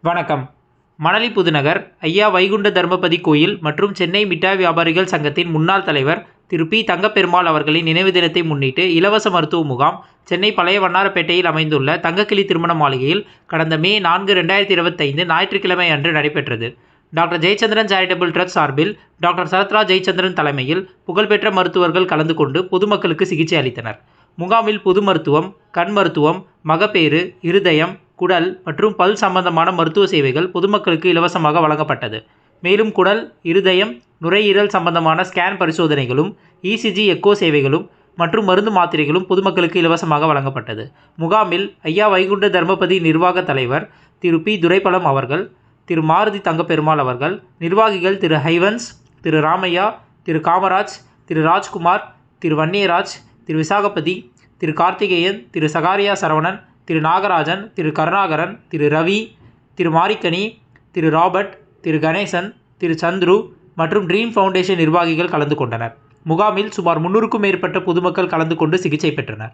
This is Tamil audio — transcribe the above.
வணக்கம். மணலி புதுநகர் ஐயா வைகுண்ட தர்மபதி கோயில் மற்றும் சென்னை மிட்டாய் வியாபாரிகள் சங்கத்தின் முன்னாள் தலைவர் திரு பி. தங்கப்பெருமாள் அவர்களின் நினைவு தினத்தை முன்னிட்டு இலவச மருத்துவ முகாம் சென்னை பழைய வண்ணாரப்பேட்டையில் அமைந்துள்ள தங்கக்கிளி திருமண மாளிகையில் கடந்த மே 4, 2025 ஞாயிற்றுக்கிழமை அன்று நடைபெற்றது. டாக்டர் ஜெயச்சந்திரன் சேரிட்டபிள் ட்ரஸ்ட் சார்பில் டாக்டர் சரத்ராஜ் ஜெயச்சந்திரன் தலைமையில் புகழ்பெற்ற மருத்துவர்கள் கலந்து கொண்டு பொதுமக்களுக்கு சிகிச்சை அளித்தனர். முகாமில் பொது மருத்துவம், கண் மருத்துவம், மகப்பேறு, இருதயம், குடல் மற்றும் பல் சம்பந்தமான மருத்துவ சேவைகள் பொதுமக்களுக்கு இலவசமாக வழங்கப்பட்டது. மேலும் குடல், இருதயம், நுரையீரல் சம்பந்தமான ஸ்கேன் பரிசோதனைகளும், இசிஜி, எக்கோ சேவைகளும் மற்றும் மருந்து மாத்திரைகளும் பொதுமக்களுக்கு இலவசமாக வழங்கப்பட்டது. முகாமில் ஐயா வைகுண்ட தர்மபதி நிர்வாக தலைவர் திரு பி. துரைப்பலம் அவர்கள், திரு மாருதி தங்கப்பெருமாள் அவர்கள், நிர்வாகிகள் திரு ஹைவன்ஸ், திரு ராமையா, திரு காமராஜ், திரு ராஜ்குமார், திரு வன்னியராஜ், திரு விசாகபதி, திரு கார்த்திகேயன், திரு சகாரியா சரவணன், திரு நாகராஜன், திரு கருணாகரன், திரு ரவி, திரு மாரிக்கனி, திரு ராபர்ட், திரு கணேசன், திரு சந்துரு மற்றும் ட்ரீம் ஃபவுண்டேஷன் நிர்வாகிகள் கலந்து கொண்டனர். முகாமில் சுமார் 300க்கும் மேற்பட்ட பொதுமக்கள் கலந்து கொண்டு சிகிச்சை பெற்றனர்.